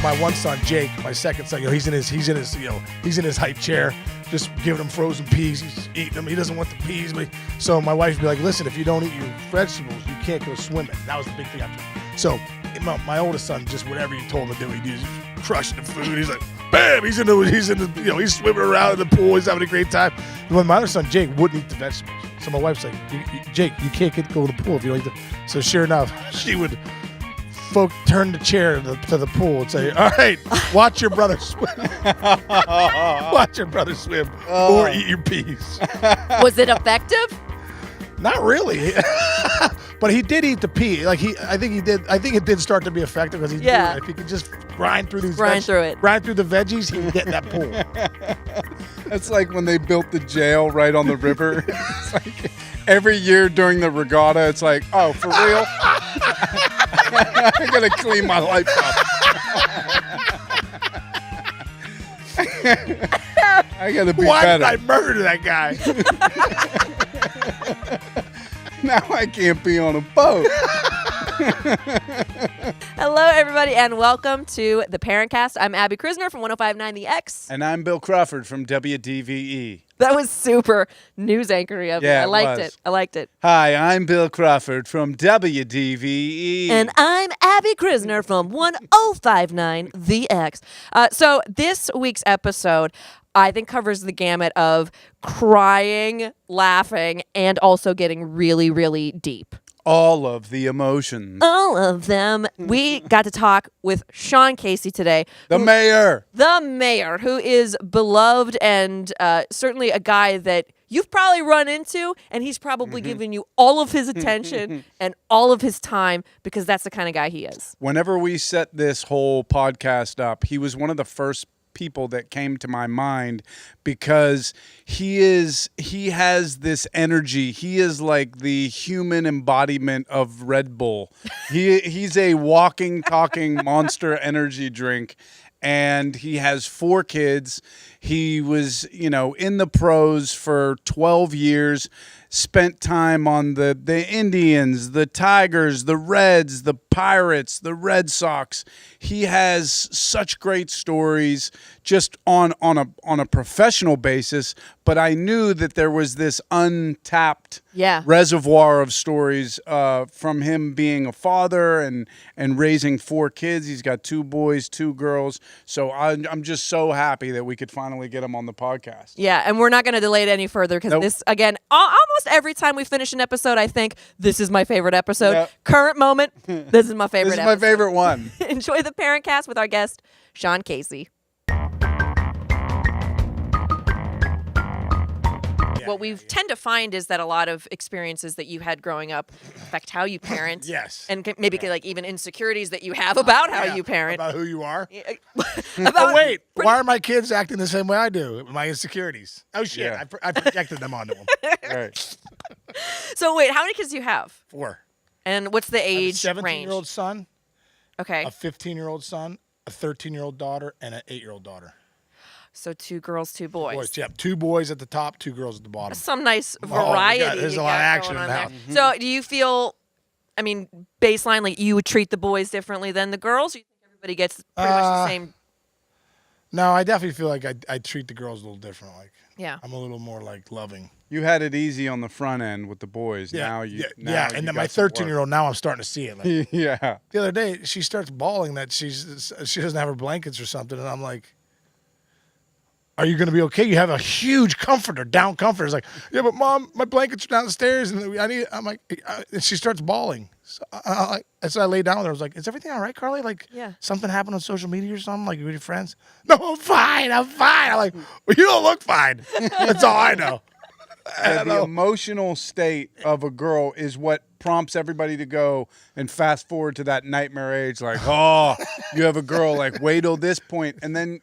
my one son, Jake, my second son, he's in his hype chair, just giving him frozen peas. He's eating them. He doesn't want the peas. So my wife would be like, listen, if you don't eat your vegetables, you can't go swimming. That was the big thing after. So my oldest son, just whatever you told him to do, he's crushing the food. He's like, bam, he's swimming around in the pool. He's having a great time. When my other son, Jake, wouldn't eat the vegetables. So my wife's like, Jake, you can't go to the pool if you don't eat them. So sure enough, she would turn the chair to the pool and say, all right, watch your brother swim. Watch your brother swim or eat your peas. Was it effective? Not really. But he did eat the pea. I think it did start to be effective because if he could just grind through the veggies, he could get in that pool. That's like when they built the jail right on the river. It's like every year during the regatta, it's like, oh, for real? I gotta clean my life up. I gotta be Why better. did I murder that guy? Now I can't be on a boat. Hello, everybody, and welcome to the Parentcast. I'm Abby Krisner from 105.9 The X. And I'm Bill Crawford from WDVE. That was super news anchory of you. I liked it. Hi, I'm Bill Crawford from WDVE. And I'm Abby Krisner from 105.9 The X. So this week's episode, I think, covers the gamut of crying, laughing, and also getting really, really deep. All of the emotions. All of them. We got to talk with Sean Casey today. The mayor, who is beloved and certainly a guy that you've probably run into, and he's probably given you all of his attention and all of his time because that's the kind of guy he is. Whenever we set this whole podcast up, he was one of the first people that came to my mind because he has this energy. He is like the human embodiment of Red Bull. He's a walking, talking Monster energy drink, and he has 4 kids. He was, in the pros for 12 years, spent time on the Indians, the Tigers, the Reds, the Pirates, the Red Sox. He has such great stories just on a professional basis, but I knew that there was this untapped reservoir of stories from him being a father and raising 4 kids. He's got 2 boys, 2 girls. So I'm just so happy that we could finally get him on the podcast. Yeah, and we're not going to delay it any further because this, again, almost every time we finish an episode, I think, this is my favorite episode. Yep. Current moment, this is my favorite episode. This is my favorite one. Enjoy the Parentcast with our guest, Sean Casey. What we tend to find is that a lot of experiences that you had growing up affect how you parent. Yes. And maybe like even insecurities that you have about how you parent. About who you are. Why are my kids acting the same way I do? My insecurities. Oh, shit. Yeah. I projected them onto them. Right. So wait, how many kids do you have? 4. And what's the age range? A 17-year-old son. Okay. A 15-year-old son, a 13-year-old daughter, and an 8-year-old daughter. So 2 girls, 2 boys. 2 boys at the top, 2 girls at the bottom. Some nice variety. There's a lot of action in the house. So do you feel, baseline, like you would treat the boys differently than the girls? Or you think everybody gets pretty much the same? No, I definitely feel like I treat the girls a little different. I'm a little more loving. You had it easy on the front end with the boys. Yeah. Now and then my 13-year-old, now I'm starting to see it. Yeah. The other day, she starts bawling that she doesn't have her blankets or something, and I'm like, are you going to be okay? You have a huge down comforter. It's like, yeah, but Mom, my blankets are downstairs, and I'm like, and she starts bawling. So I lay down with her. I was like, is everything all right, Carly? Something happened on social media or something? With your friends? No, I'm fine. I'm like, well, you don't look fine. That's all I know. The emotional state of a girl is what prompts everybody to go and fast forward to that nightmare age. Like, oh, you have a girl, wait till this point, and then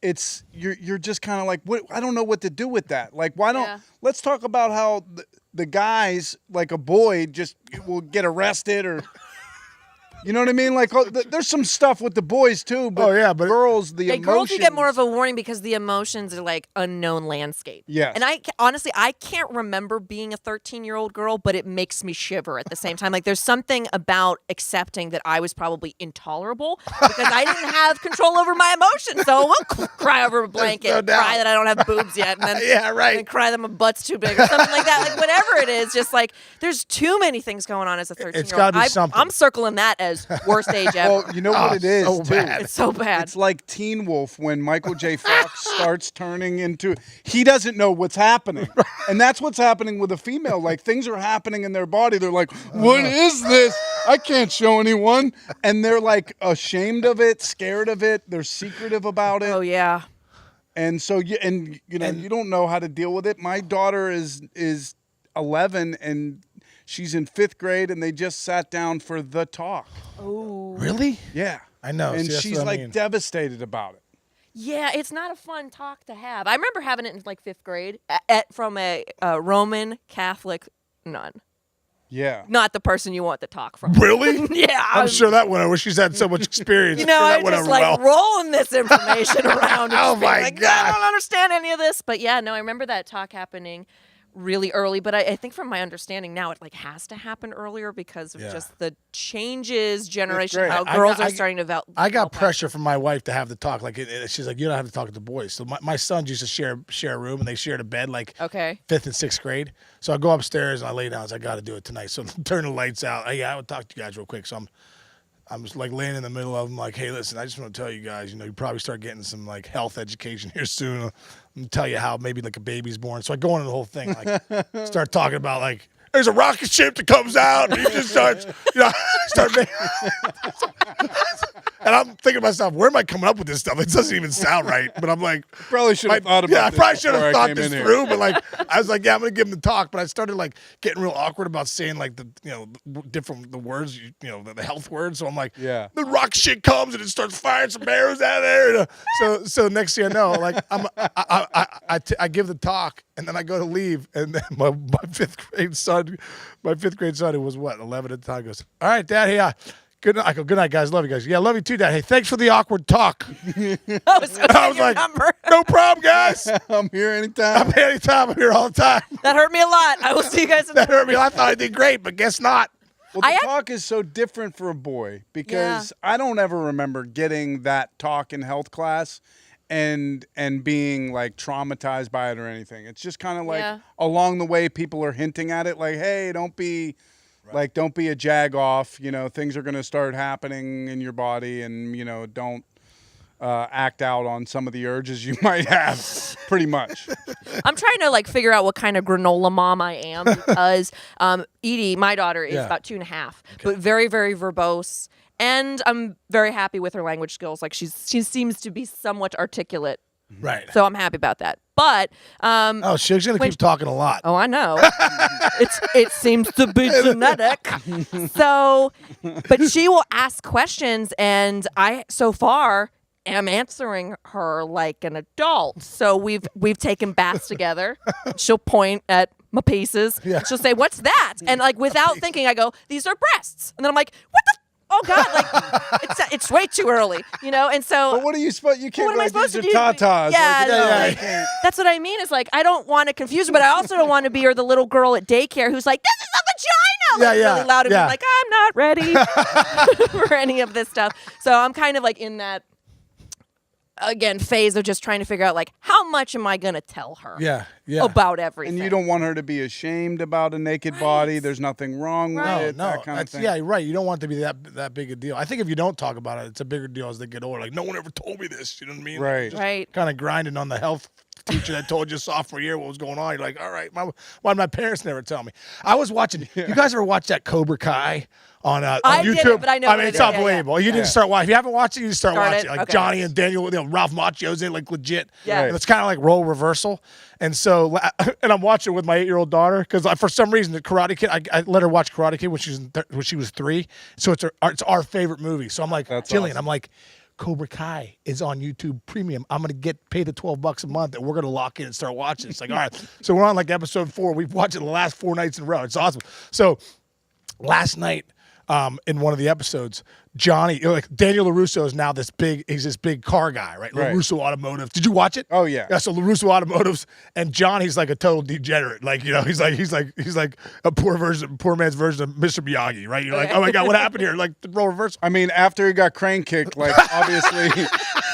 it's you're just kind of like, what? I don't know what to do with that. Why don't let's talk about how the guys, like a boy, just will get arrested or You know what I mean? Like, there's some stuff with the boys too, but, but girls, the Yeah, emotions. girls, you get more of a warning because the emotions are like unknown landscape. Yes. And honestly, I can't remember being a 13-year-old girl, but it makes me shiver at the same time. Like, there's something about accepting that I was probably intolerable because I didn't have control over my emotions. So I will cry over a blanket, no doubt. cry that I don't have boobs yet, and then right. cry that my butt's too big or something like that. Like, whatever it is, just like there's too many things going on as a 13-year-old. It's gotta be something. I'm circling that as worst age ever. Well, you know what it is, so too? bad. It's so bad. It's like Teen Wolf when Michael J. Fox starts turning into. He doesn't know what's happening, and that's what's happening with a female. Like things are happening in their body. They're like, "What is this? I can't show anyone," and they're like ashamed of it, scared of it. They're secretive about it. Oh yeah. And so you don't know how to deal with it. My daughter is 11 and she's in 5th grade, and they just sat down for the talk. Oh. Really? Yeah, I know. and See, that's she's what I like mean. devastated about it. Yeah, it's not a fun talk to have. I remember having it in like 5th grade from a Roman Catholic nun. Yeah. Not the person you want to talk from. Really? Yeah. I'm sure that went over. She's had so much experience. You know, I'm sure that I'm went just over like well. rolling this information around. And Oh just being my like, God. I don't understand any of this. But yeah, no, I remember that talk happening really early. But I think from my understanding now, it like has to happen earlier because of Yeah. just the changes generation, great. how I girls got- are starting to develop. I got pressure from my wife to have the talk. Like she's like, you don't have to talk to the boys. So my sons used to share a room, and they shared a bed like Okay. 5th and 6th grade. So I go upstairs and I lay down. I got to do it tonight. So turn the lights out. I would talk to you guys real quick. So I'm just like laying in the middle of them, like, hey, listen, I just want to tell you guys, you probably start getting some like health education here soon. I'm gonna tell you how maybe like a baby's born. So I go into the whole thing, like start talking about like there's a rocket ship that comes out and he just starts, start making. And I'm thinking to myself, where am I coming up with this stuff? It doesn't even sound right. But I'm like, Probably should have thought about yeah, I this probably should before have I thought came this in here. through. But like, I was like, yeah, I'm gonna give him the talk. But I started like getting real awkward about saying like the the words, the health words. So I'm like, Yeah. the rock shit comes and it starts firing some arrows out of there. So next thing I know, like I give the talk and then I go to leave, and then my 5th grade son, who was what 11 at the time, goes, all right, Dad, hey, good night. I go, good night, guys. Love you guys. Yeah, love you too, Dad. Hey, thanks for the awkward talk. I was like, no problem, guys. I'm here anytime. I'm here anytime. I'm here all the time. That hurt me a lot. I will see you guys in That hurt me. I thought I did great, but guess not. Well, the talk is so different for a boy because I don't ever remember getting that talk in health class and being like traumatized by it or anything. It's just kind of like along the way people are hinting at it like, hey, don't be a jag off, things are going to start happening in your body, and don't act out on some of the urges you might have, pretty much. I'm trying to like figure out what kind of granola mom I am because Edie, my daughter, is about 2.5, but very, very verbose. And I'm very happy with her language skills. Like she seems to be somewhat articulate. Right. So I'm happy about that. But she's gonna keep talking a lot. oh, I know. It seems to be genetic. So, but she will ask questions, and I so far am answering her like an adult. So we've taken baths together. She'll point at my pieces. Yeah. She'll say, "What's that?" And like without thinking, I go, "These are breasts." And then I'm like, "What the?" Oh God! Like it's way too early, And so, But what are you supposed? You can't what am I like supposed these to are do? tatas. Yeah, Like, no, you like, can't. that's what I mean. Is like I don't want to confuse her, but I also don't want to be her the little girl at daycare who's like, "This is a vagina!" Like, really loud and being like, "I'm not ready for any of this stuff." So I'm kind of like in that again phase of just trying to figure out like how much am I gonna tell her about everything. And you don't want her to be ashamed about a naked body. There's nothing wrong with it. No, that kind of that's, thing. yeah, you're right. You don't want it to be that big a deal. I think if you don't talk about it, it's a bigger deal as they get older. Like, no one ever told me this. You know what I mean? Right. Right. Kind of grinding on the health teacher that told you sophomore year what was going on. You're like, all right, why did my parents never tell me? I was watching. You guys ever watch that Cobra Kai on YouTube? I didn't, but I know I what mean, it it's is. Yeah, unbelievable. You didn't start watching. If you haven't watched it, you start Start watching. it? Like Okay. Johnny and Daniel, Ralph Macchio's in, like legit. Yeah. And it's kind of like role reversal. And so, and I'm watching it with my 8-year-old daughter because for some reason the Karate Kid. I let her watch Karate Kid when she was 3. So it's our favorite movie. So I'm like, That's Jillian, awesome. I'm like, Cobra Kai is on YouTube Premium. I'm gonna pay the $12 a month, and we're gonna lock in and start watching. It's like, all right. So we're on like episode 4. We've watched it the last 4 nights in a row. It's awesome. So last night in one of the episodes, Johnny, like Daniel LaRusso is now he's this big car guy, right? Right. LaRusso Automotive. Did you watch it? Oh yeah. Yeah, so LaRusso Automotives, and Johnny's like a total degenerate. Like, he's like a poor man's version of Mr. Miyagi, right? You're like, oh my God, what happened here? Like the role reversal. I mean, after he got crane kicked, like obviously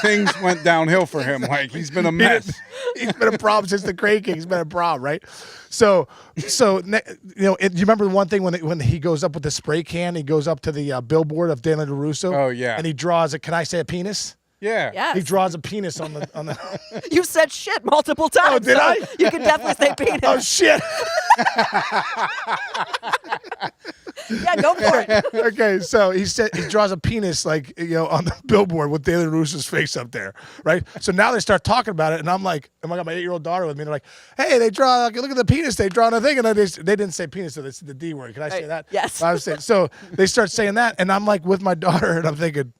things went downhill for him. Like he's been a mess. He's been a problem since the crane kick. He's been a problem, right? So you remember the one thing when he goes up with the spray can, he goes up to the billboard of Daniel LaRusso. Oh yeah. And he draws can I say a penis? Yeah. Yes. He draws a penis on the. You said shit multiple times. Oh, did so I? You can definitely say penis. Oh shit. Yeah, go for it. Okay, so he draws a penis on the billboard with Daniel LaRusso's face up there, right? So now they start talking about it, and I'm like, I got my 8-year-old daughter with me, and they're like, hey, they draw, look at the penis, they draw a thing, and they didn't say penis, so they said the D word. Can I say that? Yes. I was saying, so they start saying that, and I'm like with my daughter, and I'm thinking,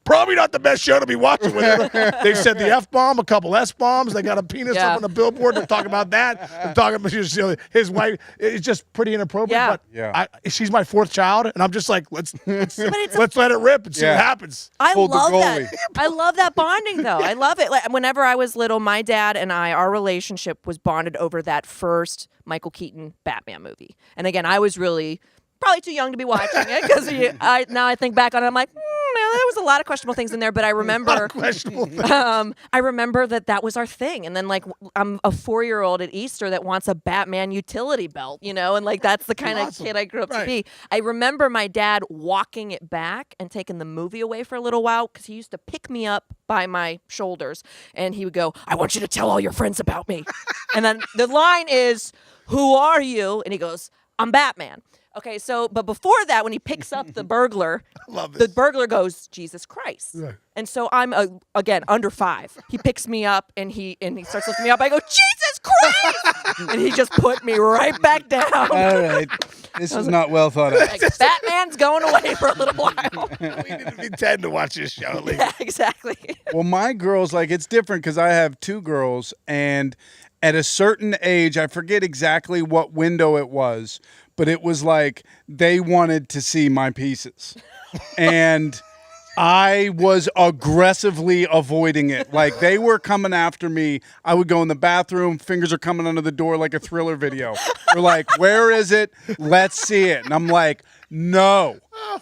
probably not the best show to be watching with her. They said the F-bomb, a couple S-bombs. They got a penis up on the billboard. They're talking about that. They're talking about his wife. It's just pretty inappropriate. Yeah. But Yeah. she's my 4th child, and I'm just like, let's let it rip and see what happens. I Pulled the love that. goalie. I love that bonding, though. I love it. Like, whenever I was little, my dad and our relationship was bonded over that first Michael Keaton Batman movie. And again, I was really probably too young to be watching it because now I think back on it, I'm like, there was a lot of questionable things in there, but I remember I remember that was our thing. And then like I'm a 4-year-old at Easter that wants a Batman utility belt, and like that's the kind of kid I grew up to be. I remember my dad walking it back and taking the movie away for a little while because he used to pick me up by my shoulders and he would go, I want you to tell all your friends about me. And then the line is, who are you? And he goes, I'm Batman. Okay, but before that, when he picks up the burglar, the burglar goes, Jesus Christ. Right. And so I'm, again, under 5. He picks me up, and he starts lifting me up. I go, Jesus Christ! And he just put me right back down. All right. This is not well thought out. Like, Batman's going away for a little while. We didn't intend to watch this show. Yeah, exactly. Well, my girls, it's different because I have 2 girls, and at a certain age, I forget exactly what window it was, but it was like they wanted to see my pieces. And I was aggressively avoiding it. Like they were coming after me. I would go in the bathroom, fingers are coming under the door like a Thriller video. They're like, where is it? Let's see it. And I'm like, no.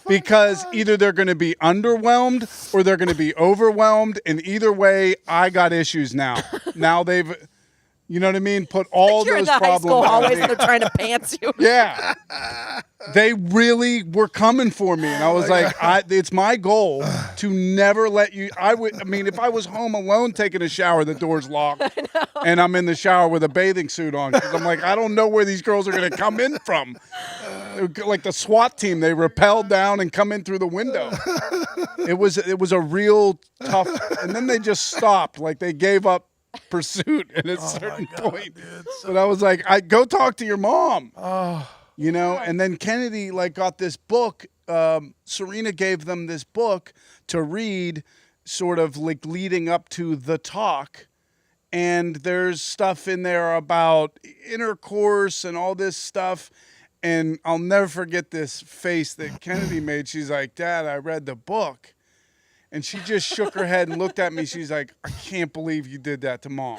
Because either they're going to be underwhelmed or they're going to be overwhelmed. And either way, I got issues now. Now they've... You know what I mean? Put all You're those in the high problems school on hallways me. and they're trying to pants you. Yeah. They really were coming for me. And I was it's my goal to never let you. If I was home alone taking a shower, the door's locked. And I'm in the shower with a bathing suit on. Because I'm like, I don't know where these girls are going to come in from. Like the SWAT team, they rappelled down and come in through the window. It was a real tough. And then they just stopped. Like they gave up pursuit at a certain point. Dude, but I was like, go talk to your mom. And then Kennedy got this book. Serena gave them this book to read, sort of like leading up to the talk. And there's stuff in there about intercourse and all this stuff. And I'll never forget this face that Kennedy made. She's like, Dad, I read the book. And she just shook her head and looked at me. She's like, I can't believe you did that to Mom.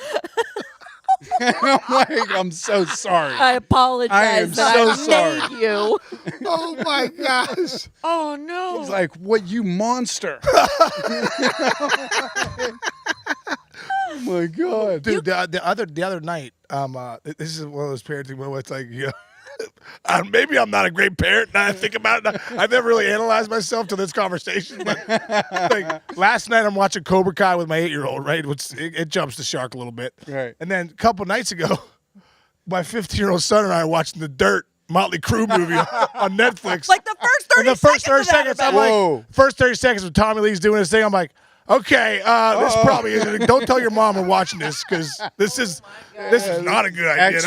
And I'm like, I'm so sorry. I apologize. I am so sorry. Made you. Oh my gosh. Oh no. He's like, what, you monster? Oh my God. Dude, the other night, this is one of those parenting moments like, maybe I'm not a great parent. Now I think about it. I've never really analyzed myself to this conversation. But last night I'm watching Cobra Kai with my 8-year-old, right? It jumps the shark a little bit. Right. And then a couple nights ago, my 15-year-old son and I are watching The Dirt, Motley Crue movie on Netflix. Like the first 30 and the first 30 seconds, I'm Whoa. like, first 30 seconds when Tommy Lee's doing his thing, I'm like, okay, this probably isn't. Don't tell your mom we're watching this because this is not a good idea.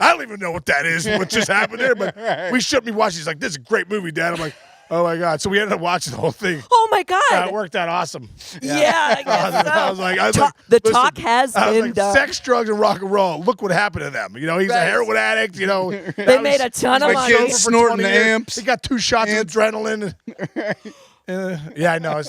I don't even know what that is, what just happened there, but we shouldn't be watching. He's like, this is a great movie, Dad. I'm like, Oh my God! So we ended up watching the whole thing. Oh my God! It worked out awesome. Yeah, I guess so. I was like, the listen, talk has I was been like, done. sex, drugs, and rock and roll. Look what happened to them. You know, he's a Right. heroin addict. You know, They made a ton of my money. kid's snorting 20 years. amps. He got 2 shots of adrenaline. Yeah, I know.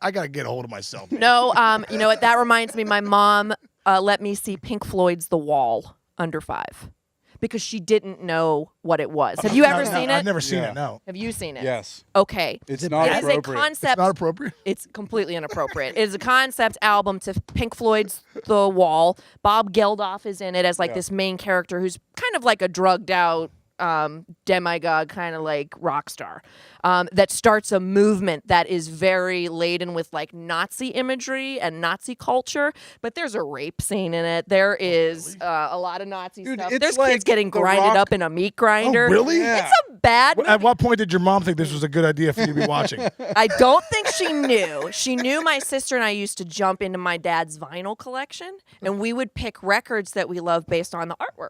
I got to get a hold of myself. No, you know what? That reminds me. My mom let me see Pink Floyd's The Wall under 5 because she didn't know what it was. Have you ever seen it? I've never seen Yeah. it. No, Have you seen it? Yes. Okay. It's it not bad? It is a appropriate. concept. it's not appropriate. It's completely inappropriate. It is a concept album to Pink Floyd's The Wall. Bob Geldof is in it as like this main character who's kind of like a drugged out demigod, kind of like rock star, that starts a movement that is very laden with like Nazi imagery and Nazi culture. But there's a rape scene in it. There is a lot of Nazi Dude, stuff. it's There's like kids getting The grinded Rock- up in a meat grinder. Oh, really? Yeah. It's a bad movie. At what point did your mom think this was a good idea for you to be watching? I don't think she knew. She knew my sister and I used to jump into my dad's vinyl collection, and we would pick records that we love based on the artwork.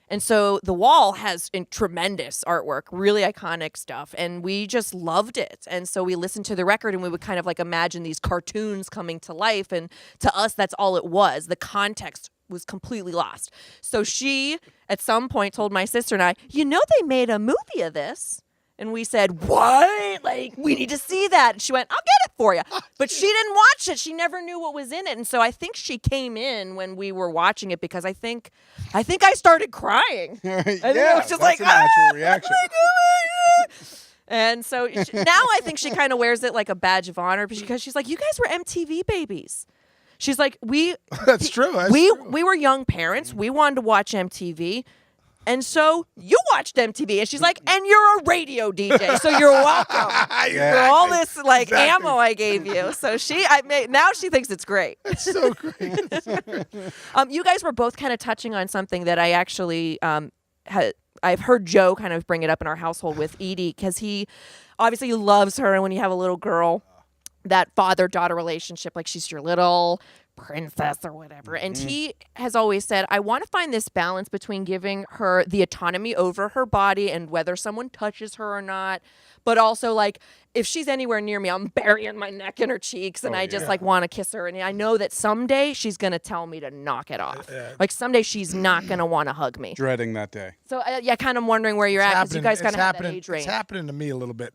And so The Wall has tremendous artwork, really iconic stuff, and we just loved it. And so we listened to the record, and we would kind of like imagine these cartoons coming to life, and to us, that's all it was. The context was completely lost. So she, at some point, told my sister and I, you know, they made a movie of this. And we said, what? Like, we need to see that. And she went, I'll get it for you. But she didn't watch it. She never knew what was in it. And so I think she came in when we were watching it because I think I started crying. I think I was just that's like, a natural reaction. And so now I think she kind of wears it like a badge of honor because she's like, you guys were MTV babies. She's like, That's true. we were young parents. We wanted to watch MTV. And so you watched MTV, and she's like, and you're a radio DJ, so you're welcome for all this like ammo I gave you. So now she thinks it's great. It's so great. You guys were both kind of touching on something that I actually I've heard Joe kind of bring it up in our household with Edie because he obviously loves her, and when you have a little girl, that father-daughter relationship, like she's your little princess or whatever. And he has always said, I want to find this balance between giving her the autonomy over her body and whether someone touches her or not, but also like if she's anywhere near me, I'm burying my neck in her cheeks and I just like want to kiss her. And I know that someday she's going to tell me to knock it off. Like someday she's not going to want to hug me. Dreading that day. So yeah, kind of wondering where you're at because you guys kind of have that age range. It's happening to me a little bit.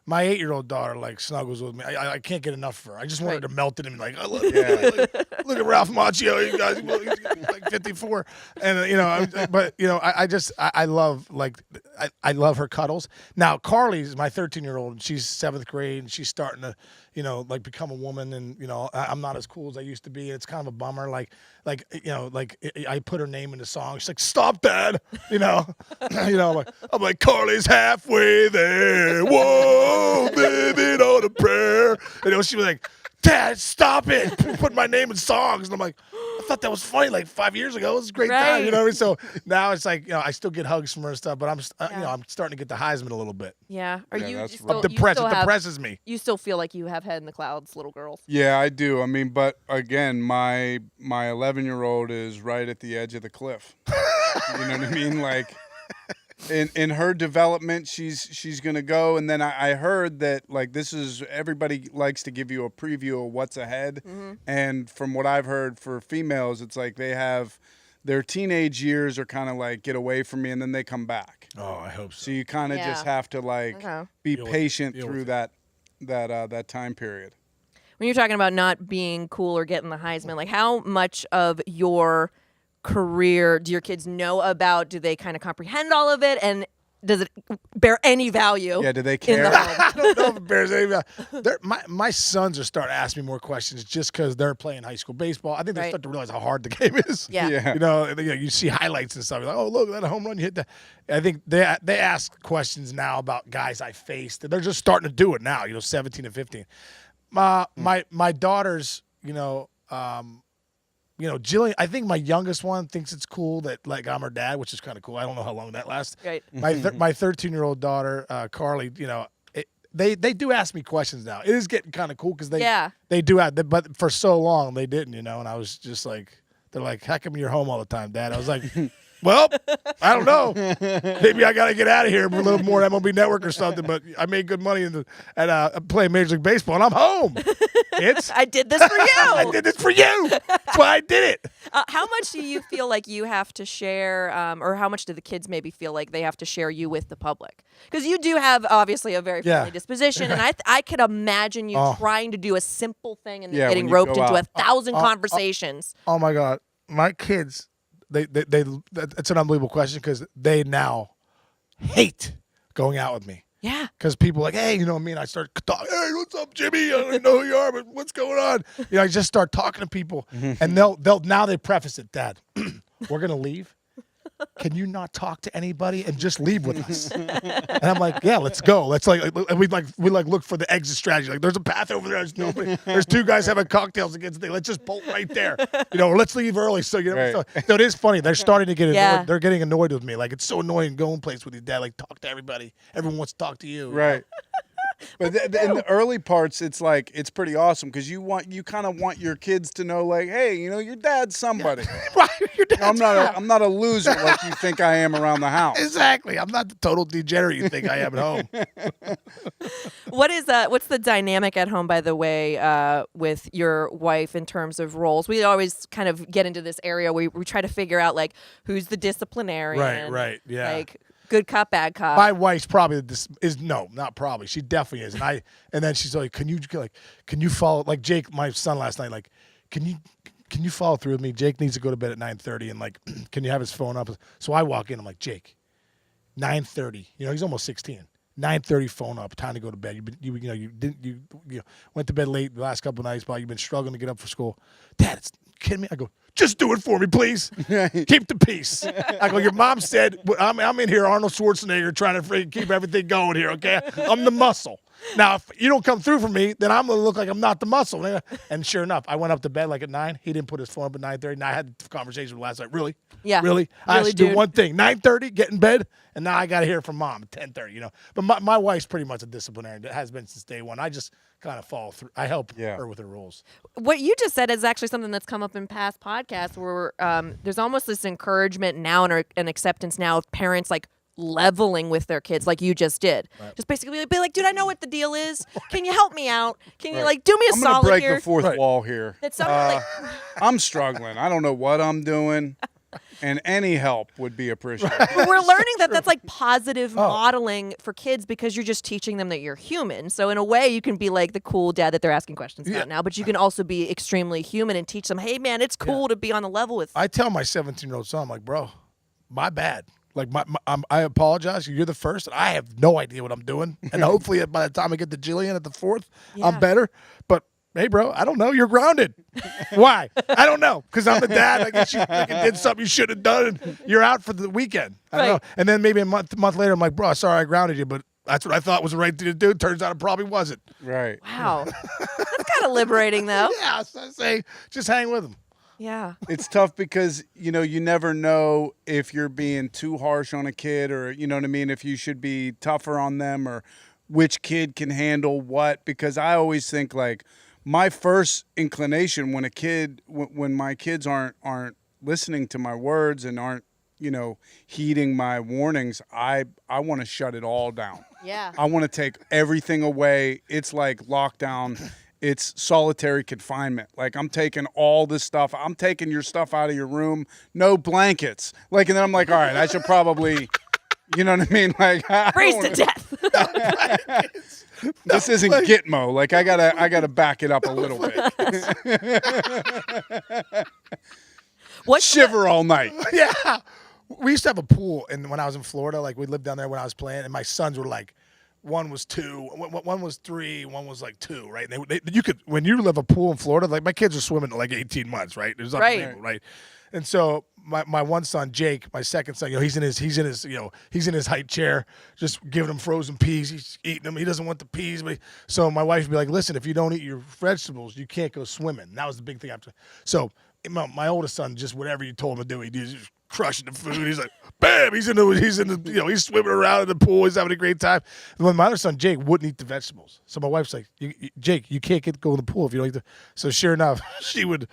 My 8-year-old daughter like snuggles with me. I can't get enough of her. I just want her to melt it and be like, I love you. Look at Ralph Macchio. You guys, he's like 54, and you know. But you know, I love I love her cuddles. Now Carly's my 13-year-old, and she's 7th grade, and she's starting to, you know, like become a woman, and you know, I'm not as cool as I used to be. It's kind of a bummer. I put her name in the song. She's like, "Stop, Dad!" You know, I'm like, Carly's halfway there. Whoa, baby, on a prayer. You know, she was like, Dad, stop it! Put my name in songs, and I'm like, I thought that was funny like 5 years ago. It was a great time, you know. So now it's like, you know, I still get hugs from her and stuff, but you know, I'm starting to get the Heisman a little bit. Yeah. Are you that's still, rough. you still It depresses me. You still feel like you have head in the clouds, little girls. Yeah, I do. I mean, but again, my 11-year-old is right at the edge of the cliff. You know what I mean? Like in her development, she's gonna go, and then I heard that like this is everybody likes to give you a preview of what's ahead, and from what I've heard for females, it's like they have their teenage years are kind of like get away from me, and then they come back. Oh, I hope so. So you kind of just have to like be patient through that time period. When you're talking about not being cool or getting the Heisman, like how much of your career do your kids know about? Do they kind of comprehend all of it? And does it bear any value? Yeah, do they in care? the home? I don't know if it bears any value. My sons are starting to ask me more questions just because they're playing high school baseball. I think they start to realize how hard the game is. Yeah. You know, you see highlights and stuff. You're like, oh, look, that home run you hit that. I think they ask questions now about guys I faced. They're just starting to do it now, you know, 17 and 15. My daughters, Jillian, I think my youngest one thinks it's cool that like I'm her dad, which is kind of cool. I don't know how long that lasts. Right. My 13-year-old daughter, Carly, you know, they do ask me questions now. It is getting kind of cool because they do have, but for so long they didn't, you know. And I was just like, they're like, how come you're home all the time, Dad? I was like, Well, I don't know. Maybe I got to get out of here for a little more MLB Network or something. But I made good money at playing Major League Baseball, and I'm home. I did this for you. I did this for you. That's why I did it. How much do you feel like you have to share, or how much do the kids maybe feel like they have to share you with the public? Because you do have obviously a very friendly disposition, and I could imagine you trying to do a simple thing and then getting roped into 1,000 conversations. Oh my God, my kids. They it's an unbelievable question because they now hate going out with me. Yeah. Because people are like, hey, you know what I mean? I start talking, hey, what's up, Jimmy? I don't even know who you are, but what's going on? You know, I just start talking to people, and they'll now they preface it, Dad, we're gonna leave. Can you not talk to anybody and just leave with us? And I'm like, yeah, let's go. Let's we look for the exit strategy. Like, there's a path over there. There's nobody. There's two guys having cocktails against the thing. Let's just bolt right there. You know, or let's leave early. So you know, so it is funny. They're starting to get annoyed. Yeah. They're getting annoyed with me. Like, it's so annoying going place with your dad. Like, talk to everybody. Everyone wants to talk to you. Right. But in the early parts, it's like it's pretty awesome because you kind of want your kids to know, like, hey, you know, your dad's somebody. Right. Your dad's I'm not a loser like you think I am around the house. Exactly. I'm not the total degenerate you think I am at home. What's the dynamic at home, by the way, with your wife in terms of roles? We always kind of get into this area where we try to figure out, like, who's the disciplinarian. Right, yeah. Like, good cop, bad cop. My wife's probably not probably. She definitely is. And then she's like, can you follow, like Jake, my son last night, like, can you follow through with me? Jake needs to go to bed at 9:30, and like, can you have his phone up? So I walk in, I'm like, Jake, 9:30. You know, he's almost 16. 9:30, phone up, time to go to bed. You went to bed late the last couple of nights, but you've been struggling to get up for school. Dad, it's kidding me? I go, just do it for me, please. Keep the peace. I go, your mom said, I'm in here, Arnold Schwarzenegger, trying to freaking keep everything going here, okay? I'm the muscle. Now, if you don't come through for me, then I'm going to look like I'm not the muscle. And sure enough, I went up to bed like at 9. He didn't put his phone up at 9:30. And I had the conversation with last night. Really? Yeah. Really? I have to do one thing. 9:30, get in bed, and now I got to hear from Mom at 10:30, you know. But my wife's pretty much a disciplinarian. That has been since day one. I just kind of follow through. I help her with her rules. What you just said is actually something that's come up in past podcasts where there's almost this encouragement now and an acceptance now of parents, like, leveling with their kids like you just did. Right. Just basically be like, dude, I know what the deal is. Can you help me out? Can you, like, do me a solid here? I'm going to break the fourth wall here. That's something I'm struggling. I don't know what I'm doing. And any help would be appreciated. But we're learning that that's like positive modeling for kids because you're just teaching them that you're human. So in a way, you can be like the cool dad that they're asking questions about now, but you can also be extremely human and teach them, hey, man, it's cool to be on the level with. I tell my 17-year-old son, I'm like, bro, my bad. Like, I apologize. You're the first. And I have no idea what I'm doing. And hopefully by the time I get to Jillian at the fourth, I'm better. But hey, bro, I don't know. You're grounded. Why? I don't know. Because I'm the dad. I guess you did something you should have done, and you're out for the weekend. I don't know. And then maybe a month later, I'm like, bro, sorry I grounded you, but that's what I thought was the right thing to do. Turns out it probably wasn't. Right. Wow. That's kind of liberating, though. Yeah, so I say just hang with him. Yeah. It's tough because, you know, you never know if you're being too harsh on a kid or, you know what I mean, if you should be tougher on them or which kid can handle what. Because I always think, like, my first inclination when my kids aren't listening to my words and aren't, you know, heeding my warnings, I want to shut it all down. Yeah. I want to take everything away. It's like lockdown. It's solitary confinement. Like, I'm taking all this stuff. I'm taking your stuff out of your room. No blankets. Like, and then I'm like, all right, I should probably, you know what I mean? Like, freeze to death. This isn't Gitmo. Like, I gotta back it up a little bit. Shiver all night. Yeah. We used to have a pool, and when I was in Florida, like, we lived down there when I was playing, and my sons were like, one was 2, one was 3, one was like 2, right? And you could, when you live a pool in Florida, like, my kids are swimming at like 18 months, right? It was unbelievable, right? And so my one son, Jake, my second son, you know, he's in his height chair, just giving him frozen peas. He's eating them. He doesn't want the peas, so my wife would be like, listen, if you don't eat your vegetables, you can't go swimming. And that was the big thing after. So my oldest son, just whatever you told him to do, he did. Just crushing the food. He's like, bam! He's he's swimming around in the pool. He's having a great time. And when my other son Jake wouldn't eat the vegetables, so my wife's like, Jake, you can't go in the pool if you don't eat the. So sure enough, she would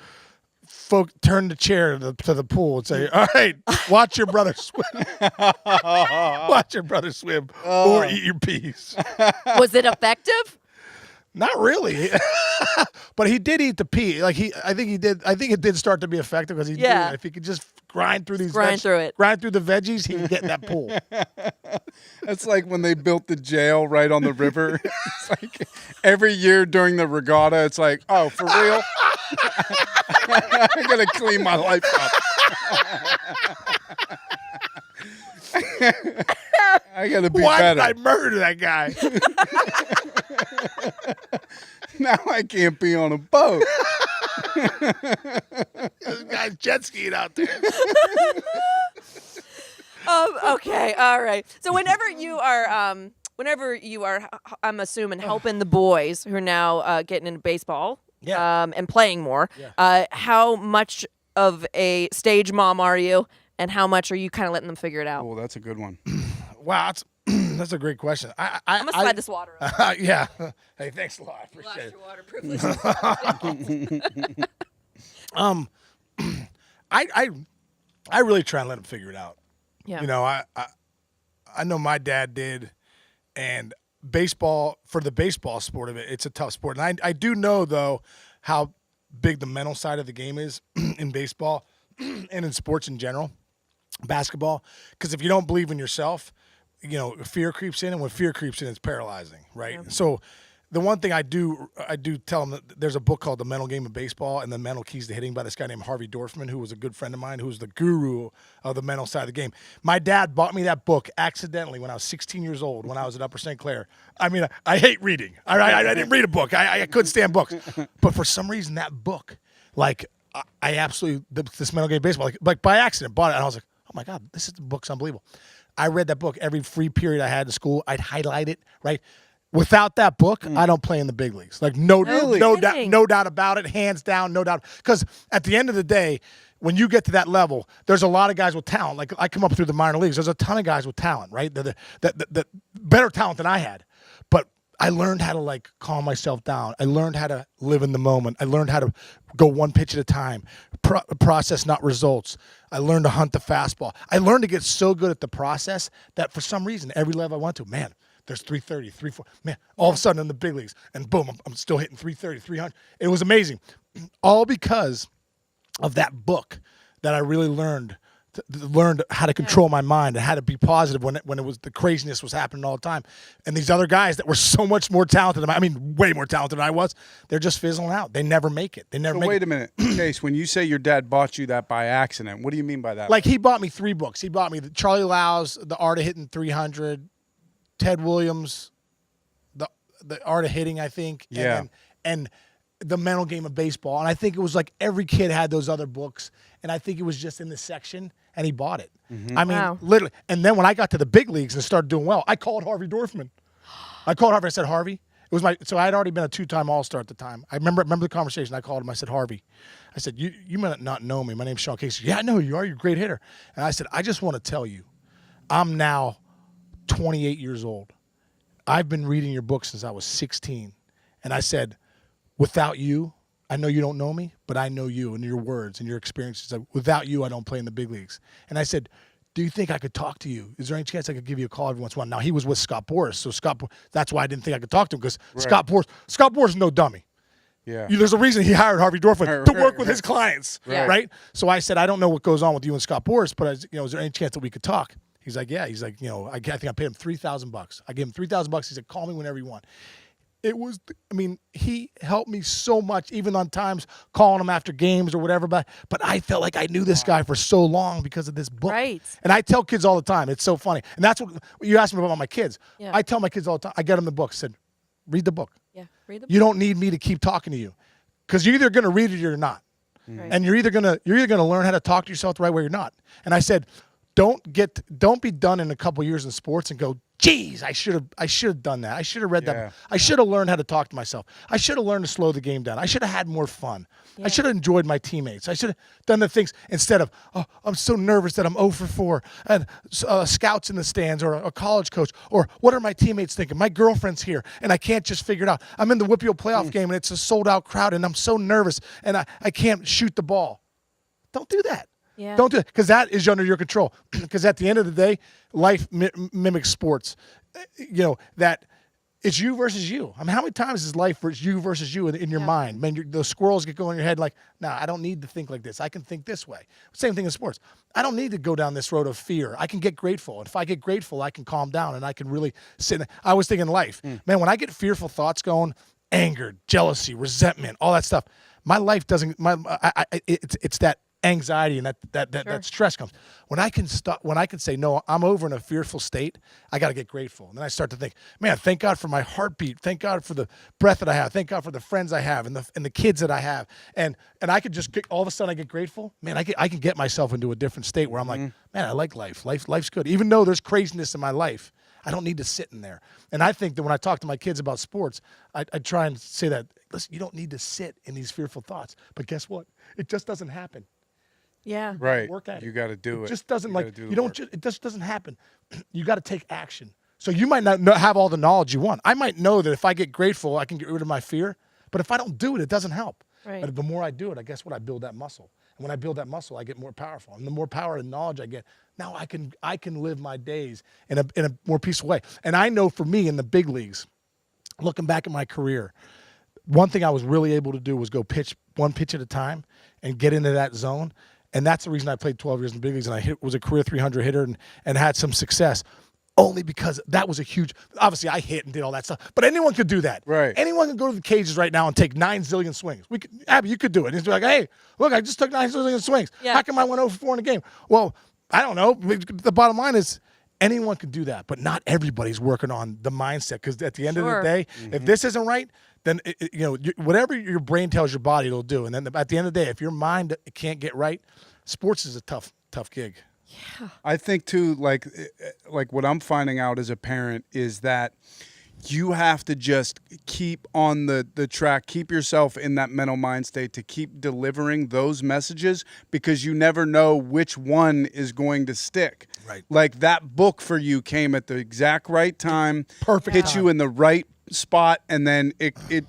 turn the chair to the pool and say, "All right, watch your brother swim. Watch your brother swim, or eat your peas." Was it effective? Not really, but he did eat the pea. Like I think it did start to be effective because he did. If he could just grind through these, grind through the veggies, he can get in that pool. That's like when they built the jail right on the river. It's like every year during the regatta, it's like, oh, for real? I gotta clean my life up. I gotta be Why better. did I murder that guy? Now I can't be on a boat. This guy's jet skiing out there. Okay, all right. So whenever you are, I'm assuming helping the boys who are now getting into baseball, and playing more. How much of a stage mom are you, and how much are you kind of letting them figure it out? Oh, that's a good one. Wow, that's a great question. I'm gonna slide this water over. Yeah. Hey, thanks a lot. I appreciate it. Your water privilege. I really try and let them figure it out. Yeah. You know, I know my dad did, and baseball, for the baseball sport of it, it's a tough sport. And I do know, though, how big the mental side of the game is in baseball and in sports in general, basketball. Because if you don't believe in yourself, you know, fear creeps in, and when fear creeps in, it's paralyzing, right? Yeah. So the one thing I do tell them that there's a book called The Mental Game of Baseball and the Mental Keys to Hitting by this guy named Harvey Dorfman, who was a good friend of mine, who's the guru of the mental side of the game. My dad bought me that book accidentally when I was 16 years old, when I was at Upper St. Clair. I mean, I hate reading. I didn't read a book. I couldn't stand books. But for some reason, that book, like, I absolutely, this Mental Game of Baseball, like by accident, bought it, and I was like, oh my God, the book's unbelievable. I read that book every free period I had at school. I'd highlight it, right? Without that book, I don't play in the big leagues. Like no doubt about it, hands down, no doubt. Because at the end of the day, when you get to that level, there's a lot of guys with talent. Like I come up through the minor leagues, there's a ton of guys with talent, right? The better talent than I had. But I learned how to like calm myself down. I learned how to live in the moment. I learned how to go one pitch at a time, process not results. I learned to hunt the fastball. I learned to get so good at the process that for some reason, every level I went to, man, there's 330, 340. Man, all of a sudden in the big leagues, and boom, I'm still hitting 330, 300. It was amazing. All because of that book that I really learned how to control my mind and how to be positive when it was the craziness was happening all the time. And these other guys that were so much more talented than I mean, way more talented than I was, they're just fizzling out. They never make it. Wait a minute, Case. When you say your dad bought you that by accident, what do you mean by that? Like he bought me 3 books. He bought me Charlie Lau's The Art of Hitting 300, Ted Williams, the Art of Hitting, I think. Yeah. And The Mental Game of Baseball. And I think it was like every kid had those other books. And I think it was just in this section, and he bought it. Mm-hmm. I mean, literally. And then when I got to the big leagues and started doing well, I called Harvey Dorfman. I said, Harvey. It was so I had already been a 2-time All-Star at the time. I remember the conversation. I called him. I said, Harvey. I said, you might not know me. My name's Sean Casey. Yeah, I know who you are. You're a great hitter. And I said, I just want to tell you, I'm now 28 years old. I've been reading your book since I was 16. And I said, without you, I know you don't know me, but I know you and your words and your experiences. Without you, I don't play in the big leagues. And I said, do you think I could talk to you? Is there any chance I could give you a call every once in a while? Now, he was with Scott Boras, so that's why I didn't think I could talk to him, because Scott Boras is no dummy. Yeah. There's a reason he hired Harvey Dorfman to work with his clients, right? So I said, I don't know what goes on with you and Scott Boras, but is there any chance that we could talk? He's like, yeah. He's like, I think I paid him $3,000. I gave him $3,000. He said, call me whenever you want. It was, he helped me so much, even on times calling him after games or whatever. But I felt like I knew this guy for so long because of this book. Right. And I tell kids all the time, it's so funny. And that's what you asked me about my kids. Yeah. I tell my kids all the time, I get them the book, said, read the book. Yeah, read the book. You don't need me to keep talking to you, because you're either going to read it or you're not. Right. And you're either going to learn how to talk to yourself the right way or not. And I said, don't be done in a couple years in sports and go, geez, I should have done that. I should have read that. I should have learned how to talk to myself. I should have learned to slow the game down. I should have had more fun. Yeah. I should have enjoyed my teammates. I should have done the things instead of, oh, I'm so nervous that I'm 0 for 4 and scouts in the stands or a college coach, or what are my teammates thinking? My girlfriend's here and I can't just figure it out. I'm in the Whippeal playoff game and it's a sold out crowd and I'm so nervous and I can't shoot the ball. don't do that. Yeah. Don't do it because that is under your control. Because at the end of the day, life mimics sports. That it's you versus you. I mean, how many times is life you versus you in your mind? Man, the squirrels get going in your head like, nah, I don't need to think like this. I can think this way. Same thing in sports. I don't need to go down this road of fear. I can get grateful. And if I get grateful, I can calm down and I can really sit. I was thinking life. Man, when I get fearful thoughts going, anger, jealousy, resentment, all that stuff, my life doesn't, it's that anxiety and that stress comes. When I can say, no, I'm over in a fearful state, I got to get grateful. And then I start to think, man, thank God for my heartbeat. Thank God for the breath that I have. Thank God for the friends I have and the kids that I have. And I could just all of a sudden I get grateful. Man, I can get myself into a different state where I'm like, man, I like life. Life's good. Even though there's craziness in my life, I don't need to sit in there. And I think that when I talk to my kids about sports, I try and say that, listen, you don't need to sit in these fearful thoughts. But guess what? It just doesn't happen. Yeah. Right. Work at it. You got to do it. It just doesn't it just doesn't happen. You got to take action. So you might not have all the knowledge you want. I might know that if I get grateful, I can get rid of my fear. But if I don't do it, it doesn't help. Right. But the more I do it, I guess what? I build that muscle. And when I build that muscle, I get more powerful. And the more power and knowledge I get, now I can live my days in a more peaceful way. And I know for me in the big leagues, looking back at my career, one thing I was really able to do was go pitch one pitch at a time and get into that zone. And that's the reason I played 12 years in the big leagues and I was a career 300 hitter and had some success. Only because that was a huge – obviously, I hit and did all that stuff. But anyone could do that. Right. Anyone can go to the cages right now and take 9 zillion swings. Abby, you could do it. And it's like, hey, look, I just took 9 zillion swings. Yeah. How come I went over 4 in a game? Well, I don't know. The bottom line is anyone could do that. But not everybody's working on the mindset because at the end of the day, if this isn't right, then whatever your brain tells your body, it'll do. And then at the end of the day, if your mind can't get right, sports is a tough gig. Yeah. I think too, like what I'm finding out as a parent is that you have to just keep on the track, keep yourself in that mental mind state to keep delivering those messages because you never know which one is going to stick. Right. Like that book for you came at the exact right time, Perfect hit time. you in the right spot, and then it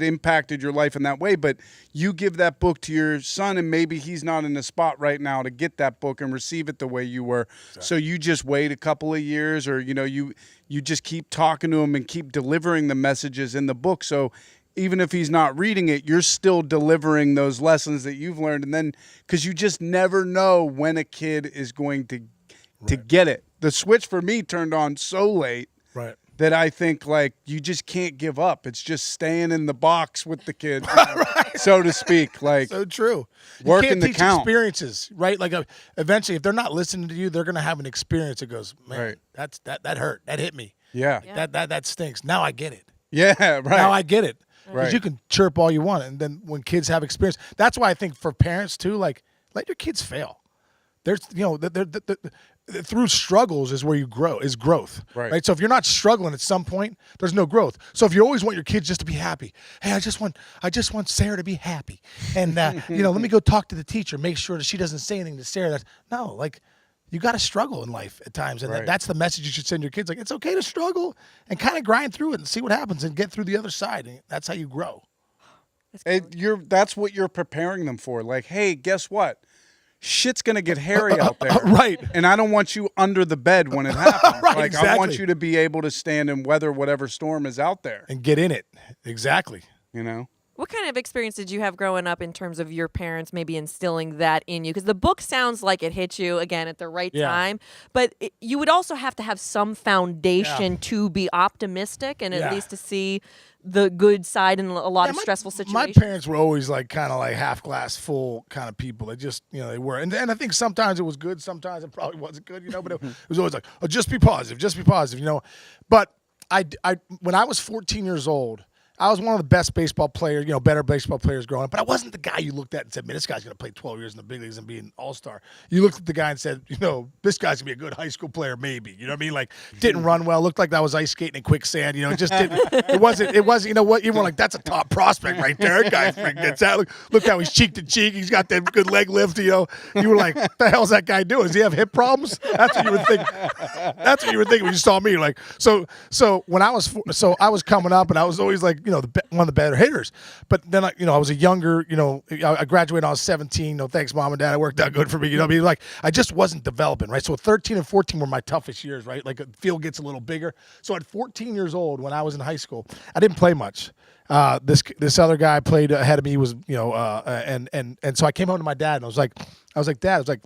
impacted your life in that way. But you give that book to your son and maybe he's not in the spot right now to get that book and receive it the way you were. Exactly. So you just wait a couple of years or, you just keep talking to him and keep delivering the messages in the book. So even if he's not reading it, you're still delivering those lessons that you've learned. And then, because you just never know when a kid is going to get it. The switch for me turned on so late. Right. That I think like you just can't give up. It's just staying in the box with the kid, so to speak. Like so true. Working you can't the teach count. Experiences, right? Like eventually, if they're not listening to you, they're gonna have an experience that goes, man, right. that hurt. That hit me. Yeah. That stinks. Now I get it. Yeah. Right. Now I get it. Because Right. you can chirp all you want, and then when kids have experience, that's why I think for parents too, like let your kids fail. There's through struggles is where you grow, is growth. Right. So if you're not struggling at some point, there's no growth. So if you always want your kids just to be happy, hey, I just want Sarah to be happy. And let me go talk to the teacher, make sure that she doesn't say anything to Sarah. You got to struggle in life at times. And that's the message you should send your kids. Like, it's okay to struggle and kind of grind through it and see what happens and get through the other side. And that's how you grow. That's what you're preparing them for. Like, hey, guess what? Shit's going to get hairy out there. Right. And I don't want you under the bed when it happens. Right, like, exactly. I want you to be able to stand and weather whatever storm is out there. And get in it. Exactly. What kind of experience did you have growing up in terms of your parents maybe instilling that in you? Because the book sounds like it hit you, again, at the right time. But you would also have to have some foundation to be optimistic and at least to see the good side in a lot of stressful situations. My parents were always kind of half glass full kind of people. They just, they were. And I think sometimes it was good. Sometimes it probably wasn't good, but it was always like, oh, just be positive, But when I was 14 years old, I was one of the best baseball players, better baseball players growing up. But I wasn't the guy you looked at and said, man, this guy's going to play 12 years in the big leagues and be an all-star. You looked at the guy and said, this guy's going to be a good high school player, maybe. You know what I mean? Didn't run well. Looked like I was ice skating in quicksand. It just didn't. It wasn't, you were like, that's a top prospect right there. That guy freaking gets out. Look how he's cheek to cheek. He's got that good leg lift, You were like, what the hell's that guy doing? Does he have hip problems? That's what you were thinking. That's what you were thinking when you saw me. So when I was coming up and I was always like, one of the better hitters. But then I was a younger, I graduated when I was 17. No, thanks, mom and dad. It worked out good for me. I mean, like I just wasn't developing, right? So 13 and 14 were my toughest years, right? Like the field gets a little bigger. So at 14 years old, when I was in high school, I didn't play much. This other guy played ahead of me. Was and so I came home to my dad and I was like, Dad, I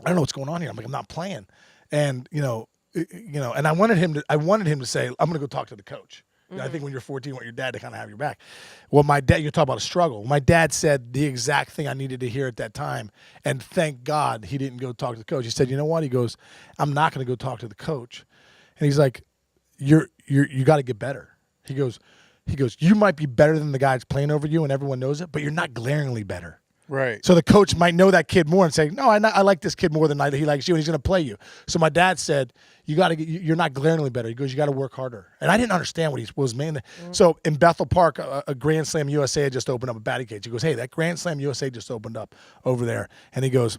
don't know what's going on here. I'm like, I'm not playing, and and I wanted him to say, I'm going to go talk to the coach. I think when you're 14, you want your dad to kind of have your back. Well, my dad, you talk about a struggle. My dad said the exact thing I needed to hear at that time, and thank God he didn't go talk to the coach. He said, you know what? He goes, I'm not going to go talk to the coach, and he's like, you got to get better. He goes, you might be better than the guy that's playing over you, and everyone knows it, but you're not glaringly better. Right. So the coach might know that kid more and say, no, I like this kid more than he likes you, and he's going to play you. So my dad said, you're not glaringly better. He goes, you got to work harder. And I didn't understand what he was mainly. So in Bethel Park, a Grand Slam USA had just opened up a batting cage. He goes, hey, that Grand Slam USA just opened up over there. And he goes,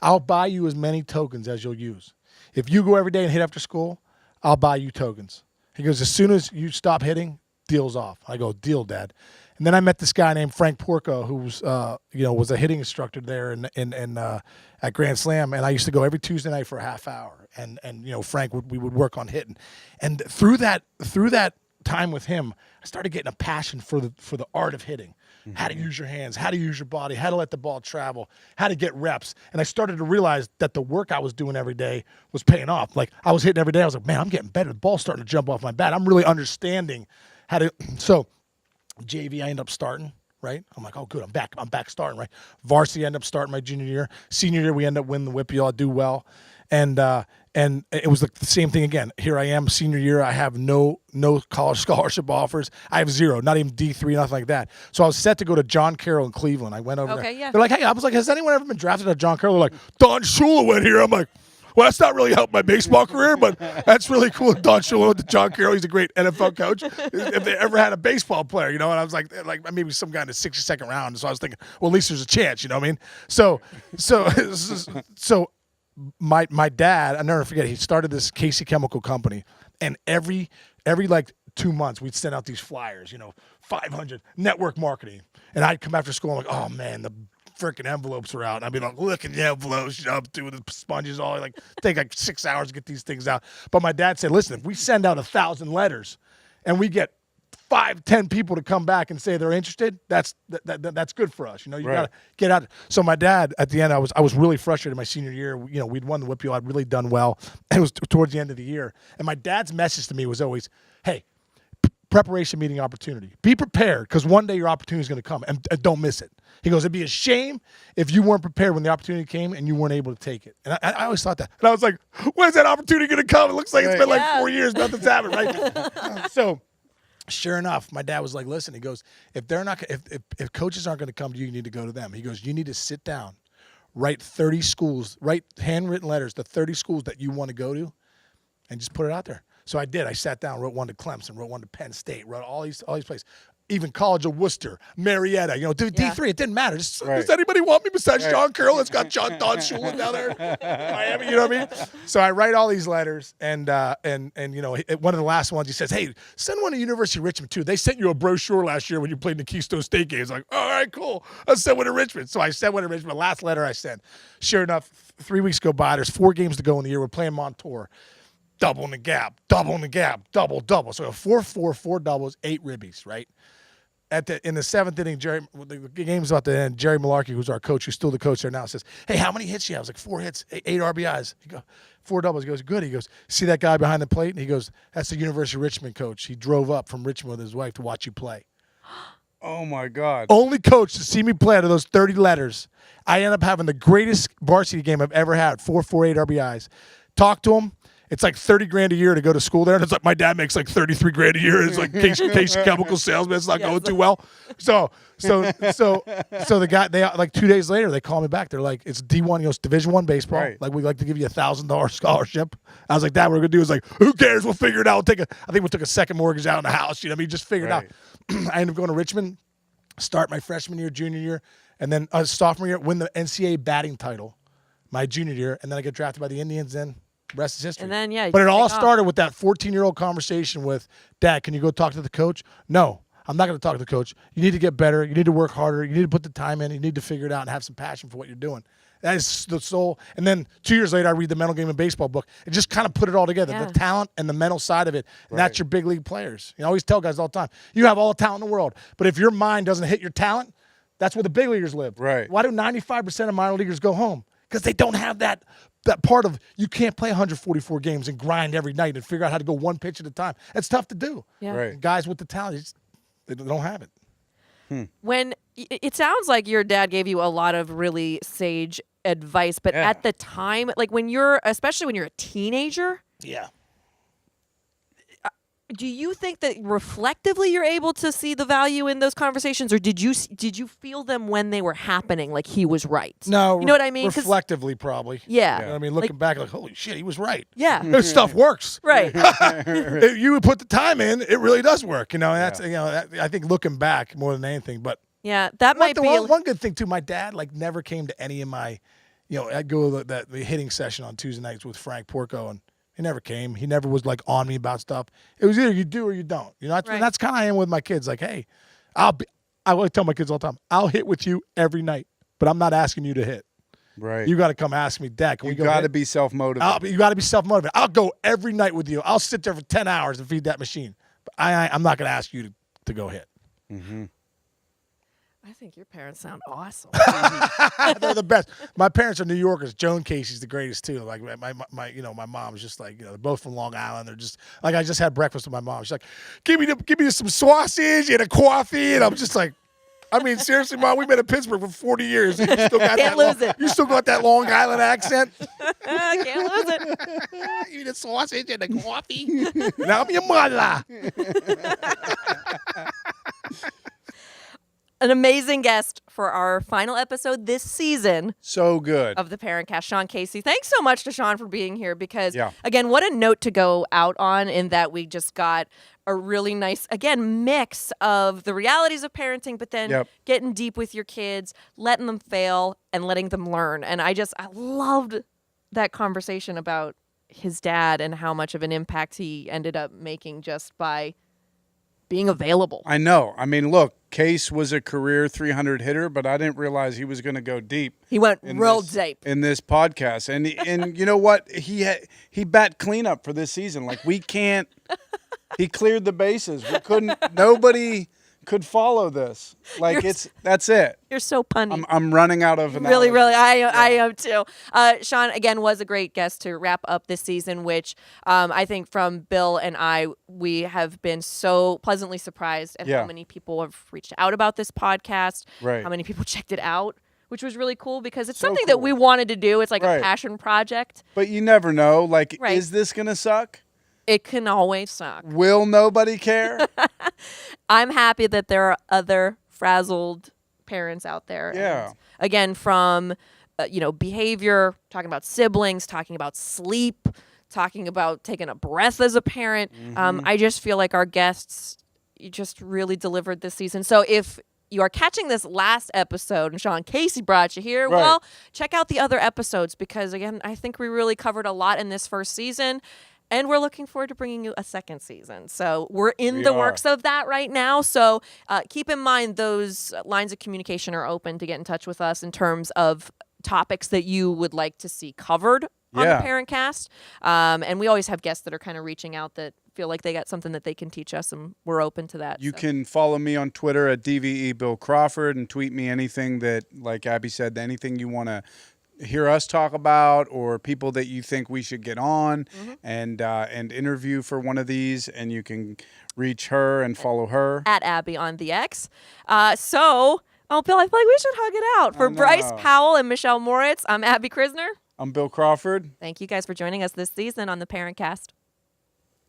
I'll buy you as many tokens as you'll use. If you go every day and hit after school, I'll buy you tokens. He goes, as soon as you stop hitting, deal's off. I go, deal, Dad. And then I met this guy named Frank Porco, who was, was a hitting instructor there at Grand Slam, and I used to go every Tuesday night for a half hour. And Frank we would work on hitting, and through that time with him, I started getting a passion for the art of hitting, how to use your hands, how to use your body, how to let the ball travel, how to get reps. And I started to realize that the work I was doing every day was paying off. Like I was hitting every day. I was like, man, I'm getting better. The ball's starting to jump off my bat. I'm really understanding how to. So JV, I end up starting, right? I'm like, oh, good, I'm back starting, right? Varsity, I end up starting my junior year. Senior year, we end up winning the Whippy. I do well. And it was the same thing again. Here I am, senior year. I have no college scholarship offers. I have zero, not even D3, nothing like that. So I was set to go to John Carroll in Cleveland. I went over there. Yeah. They're like, hey, I was like, has anyone ever been drafted at John Carroll? They're like, Don Shula went here. I'm like, well, that's not really helped my baseball career, but that's really cool. Don Shula went to John Carroll. He's a great NFL coach. If they ever had a baseball player, and I was like maybe some guy in the 62nd round. So I was thinking, well, at least there's a chance, you know what I mean? So my dad, I'll never forget, he started this Casey Chemical Company, and every like 2 months we'd send out these flyers, 500 network marketing, and I'd come after school. I'm like, oh man, the freaking envelopes are out, and I'd be like, look at the envelopes, doing the sponges, all like take like 6 hours to get these things out. But my dad said, listen, if we send out 1,000 letters and we get 5-10 people to come back and say they're interested, that's good for us. You gotta get out. So my dad, at the end, I was really frustrated my senior year. We'd won the Whippy. I'd really done well. It was towards the end of the year, and my dad's message to me was always, hey, preparation meeting opportunity. Be prepared, because one day your opportunity is going to come, and don't miss it. He goes, it'd be a shame if you weren't prepared when the opportunity came and you weren't able to take it. And I always thought that. And I was like, when's that opportunity going to come? It looks like it's been like 4 years, nothing's happened, right? So sure enough, my dad was like, listen, he goes, if coaches aren't going to come to you, you need to go to them. He goes, you need to sit down, write 30 schools, write handwritten letters to 30 schools that you want to go to, and just put it out there. So I did. I sat down, wrote one to Clemson, wrote one to Penn State, wrote all these places, even College of Worcester, Marietta. D3. It didn't matter. Does anybody want me besides John Carroll? It's got Don Shula down there, Miami. You know what I mean? So I write all these letters, and one of the last ones, he says, "Hey, send one to University of Richmond too. They sent you a brochure last year when you played in the Keystone State games." Like, all right, cool. Let's send one to Richmond. So I sent one to Richmond. Last letter I sent. Sure enough, 3 weeks go by. There's 4 games to go in the year. We're playing Montour. Double in the gap, double. So 4 doubles, 8 ribbies, right? In the 7th inning, the game's about to end. Jerry Malarkey, who's our coach, who's still the coach there now, says, "Hey, how many hits you have?" I was like, 4 hits, 8 RBIs. He goes, 4 doubles. He goes, good. He goes, see that guy behind the plate? And he goes, that's the University of Richmond coach. He drove up from Richmond with his wife to watch you play. Oh my God! Only coach to see me play out of those 30 letters. I end up having the greatest varsity game I've ever had. 8 RBIs. Talk to him. It's like $30,000 a year to go to school there. And it's like my dad makes like $33,000 a year. It's like Casey Chemical salesman. It's not going too well. So the guy, they like 2 days later, they call me back. They're like, it's D1, it's Division I baseball. Right. Like, we'd like to give you $1,000 scholarship. I was like, Dad, what we're gonna do is like, who cares? We'll figure it out. I think we took a second mortgage out on the house. Just figure it out. I ended up going to Richmond, start my freshman year, junior year, and then sophomore year, win the NCAA batting title my junior year, and then I get drafted by the Indians. Then Rest is history. And then, yeah, but it you all take off. started with that 14-year-old conversation with, Dad, can you go talk to the coach? No, I'm not going to talk to the coach. You need to get better. You need to work harder. You need to put the time in. You need to figure it out and have some passion for what you're doing. That is the soul. And then 2 years later, I read the Mental Game of Baseball book and just kind of put it all together, Yeah. the talent and the mental side of it. And that's your big league players. I always tell guys all the time, you have all the talent in the world, but if your mind doesn't hit your talent, that's where the big leaguers live. Right. Why do 95% of minor leaguers go home? Because they don't have that part of, you can't play 144 games and grind every night and figure out how to go one pitch at a time. It's tough to do. Yeah. Right. And guys with the talent, they don't have it. When it sounds like your dad gave you a lot of really sage advice, but Yeah. at the time, like especially when you're a teenager, Yeah. do you think that reflectively you're able to see the value in those conversations, or did you feel them when they were happening? Like he was right. No, you know what I mean? 'Cause- Reflectively, probably. Yeah. You know what I mean, looking back, like, holy shit, he was right. Yeah. This stuff works. Right. If you put the time in, it really does work. And that's I think looking back more than anything. But Yeah, that might be one good thing too. My dad never came to any of my, I'd go to the hitting session on Tuesday nights with Frank Porco, and he never came. He never was on me about stuff. It was either you do or you don't. Right. And that's kind of I am with my kids. Like, hey, I always tell my kids all the time, I'll hit with you every night, but I'm not asking you to hit. Right. You got to come ask me, Dad, can we go? You got to hit? be self-motivated. You got to be self-motivated. I'll go every night with you. I'll sit there for 10 hours and feed that machine. But I'm not going to ask you to go hit. Mm-hmm. I think your parents sound awesome. They're the best. My parents are New Yorkers. Joan Casey's the greatest too. Like my mom's just they're both from Long Island. They're just I just had breakfast with my mom. She's like, give me some sausage and a coffee, and I'm just like, seriously, Mom, we've been in Pittsburgh for 40 years. You still got Can't lose it. You still got that Long Island accent. Can't lose it. You need a sausage and a coffee. And I'm your mother. An amazing guest for our final episode this season So good. of the Parentcast, Sean Casey. Thanks so much to Sean for being here because, Yeah. again, what a note to go out on in that we just got a really nice, again, mix of the realities of parenting, but then getting deep with your kids, letting them fail, and letting them learn. And I loved that conversation about his dad and how much of an impact he ended up making just by being available. I know. Look, Case was a career 300 hitter, but I didn't realize he was going to go deep. He went real deep in this podcast, and you know what? He bat cleanup for this season. We can't. He cleared the bases. We couldn't. Nobody could follow this. That's it. You're so punny. I'm running out of analogies. Really, I am too. Sean, again, was a great guest to wrap up this season, which I think from Bill and I, we have been so pleasantly surprised at how many people have reached out about this podcast, how many people checked it out, which was really cool because it's something that we wanted to do. It's like a passion project. But you never know. Is this going to suck? It can always suck. Will nobody care? I'm happy that there are other frazzled parents out there. Yeah. And again, from behavior, talking about siblings, talking about sleep, talking about taking a breath as a parent. I just feel like our guests just really delivered this season. So if you are catching this last episode and Sean Casey brought you here, well, check out the other episodes because, again, I think we really covered a lot in this first season. And we're looking forward to bringing you a second season. So we're in the works of that right now. So keep in mind those lines of communication are open to get in touch with us in terms of topics that you would like to see covered on the Parentcast. And we always have guests that are kind of reaching out that feel like they got something that they can teach us, and we're open to that. You can follow me on Twitter at DVE Bill Crawford and tweet me anything that, like Abby said, anything you want to hear us talk about or people that you think we should get on and interview for one of these, and you can reach her and follow her at Abby on the X. Bill, I feel like we should hug it out. For Bryce Powell and Michelle Moritz, I'm Abby Krisner. I'm Bill Crawford. Thank you guys for joining us this season on the Parentcast.